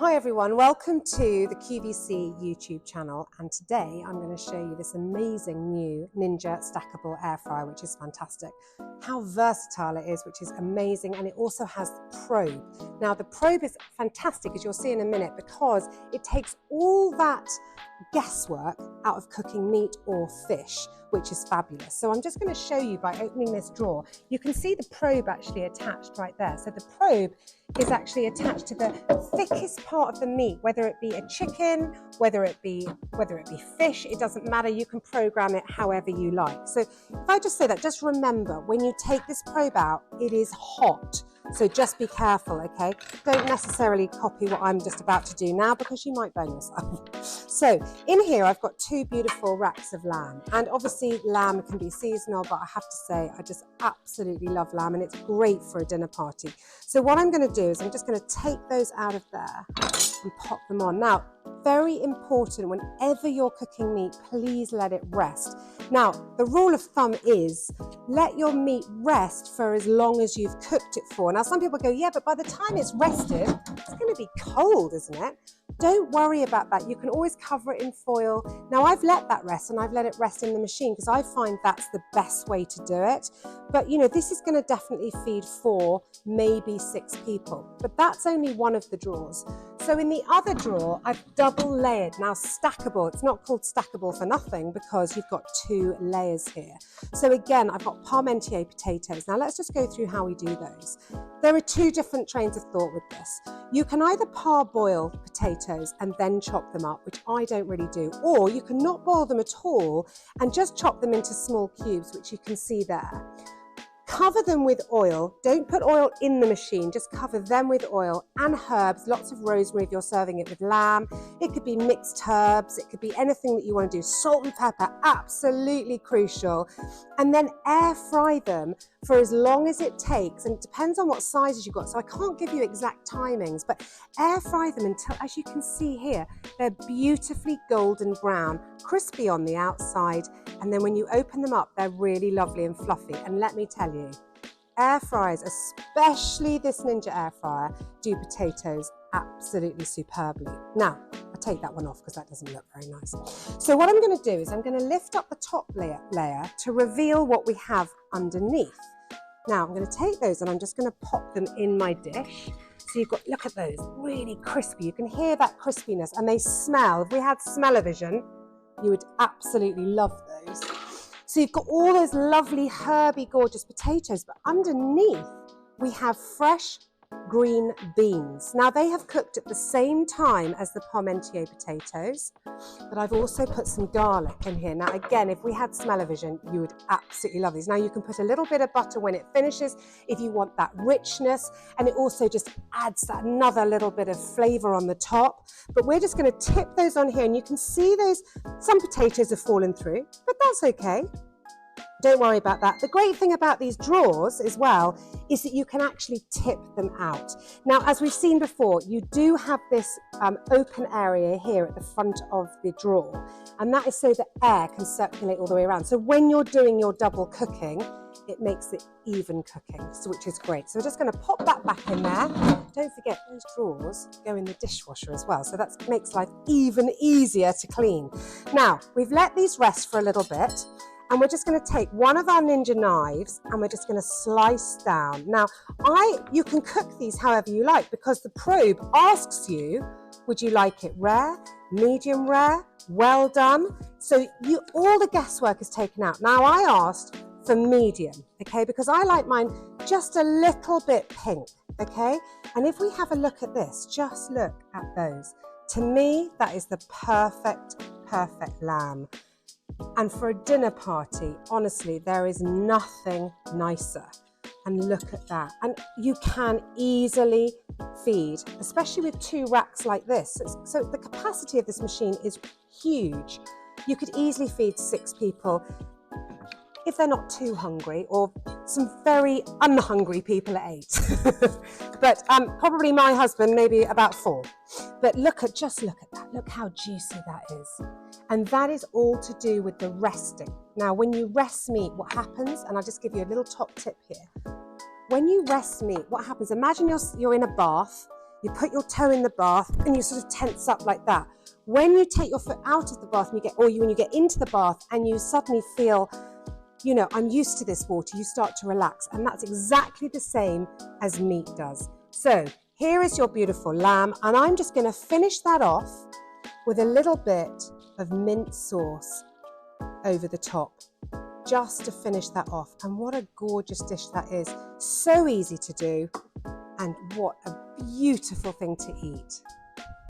Hi everyone, welcome to the QVC YouTube channel, and today I'm going to show you this amazing new Ninja stackable air fryer, which is fantastic. How versatile it is, which is amazing, and it also has the probe. Now the probe is fantastic, as you'll see in a minute, because it takes all that guesswork out of cooking meat or fish, which is fabulous. So I'm just going to show you by opening this drawer. You can see the probe actually attached right there. So the probe is actually attached to the thickest part of the meat, whether it be a chicken, whether it be fish, it doesn't matter. You can program it however you like. So if I just say that, just remember, when you take this probe out, it is hot. So just be careful, okay? Don't necessarily copy what I'm just about to do now, because you might burn yourself. So in here, I've got two beautiful racks of lamb, and obviously lamb can be seasonal, but I have to say, I just absolutely love lamb, and it's great for a dinner party. So what I'm going to do is I'm just going to take those out of there and pop them on. Now, very important, whenever you're cooking meat, please let it rest. Now, the rule of thumb is let your meat rest for as long as you've cooked it for. Now, some people go, yeah, but by the time it's rested, it's going to be cold, isn't it? Don't worry about that. You can always cover it in foil. Now, I've let that rest, and I've let it rest in the machine because I find that's the best way to do it. But, you know, this is going to definitely feed 4, maybe 6 people. But that's only one of the drawers. So in the other drawer, I've double layered. Now, stackable, it's not called stackable for nothing because you've got 2 layers here. So again, I've got Parmentier potatoes. Now, let's just go through how we do those. There are 2 different trains of thought with this. You can either parboil potatoes and then chop them up, which I don't really do, or you can not boil them at all and just chop them into small cubes, which you can see there. Cover them with oil. Don't put oil in the machine, just cover them with oil and herbs, lots of rosemary if you're serving it with lamb. It could be mixed herbs, it could be anything that you want to do. Salt and pepper, absolutely crucial. And then air fry them for as long as it takes, and it depends on what sizes you've got, so I can't give you exact timings, but air fry them until, as you can see here, they're beautifully golden brown, crispy on the outside, and then when you open them up, they're really lovely and fluffy. And let me tell you, air fryers, especially this Ninja air fryer, do potatoes absolutely superbly. Now, I take that one off because that doesn't look very nice. So what I'm going to do is I'm going to lift up the top layer to reveal what we have underneath. Now, I'm going to take those and I'm just going to pop them in my dish. So you've got, look at those, really crispy. You can hear that crispiness, and they smell. If we had smell-o-vision, you would absolutely love those. So you've got all those lovely, herby, gorgeous potatoes, but underneath we have fresh green beans. Now, they have cooked at the same time as the Parmentier potatoes, but I've also put some garlic in here. Now, again, if we had smell-o-vision, you would absolutely love these. Now, you can put a little bit of butter when it finishes if you want that richness, and it also just adds that another little bit of flavor on the top. But we're just going to tip those on here, and you can see those, some potatoes have fallen through, but that's okay. Don't worry about that. The great thing about these drawers as well is that you can actually tip them out. Now, as we've seen before, you do have this open area here at the front of the drawer, and that is so that air can circulate all the way around. So when you're doing your double cooking, it makes it even cooking, which is great. So we're just going to pop that back in there. Don't forget, those drawers go in the dishwasher as well, so that makes life even easier to clean. Now, we've let these rest for a little bit, and we're just going to take one of our Ninja knives and we're just going to slice down. Now, you can cook these however you like, because the probe asks you, would you like it rare, medium rare, well done? So all the guesswork is taken out. Now, I asked for medium, okay, because I like mine just a little bit pink, okay? And if we have a look at this, just look at those. To me, that is the perfect lamb. And for a dinner party, honestly, there is nothing nicer. And look at that. And you can easily feed, especially with 2 racks like this. So the capacity of this machine is huge. You could easily feed 6 people if they're not too hungry, or some very unhungry people at 8. But probably my husband, maybe about 4. But just look at that. Look how juicy that is. And that is all to do with the resting. Now, when you rest meat, what happens, and I'll just give you a little top tip here. When you rest meat, what happens? Imagine you're in a bath, You put your toe in the bath and you sort of tense up like that. When you take your foot out of the bath and when you get into the bath and you suddenly feel, you know, I'm used to this water, you start to relax. And that's exactly the same as meat does. So here is your beautiful lamb, and I'm just going to finish that off with a little bit of mint sauce over the top, just to finish that off. And what a gorgeous dish that is. So easy to do, and what a beautiful thing to eat.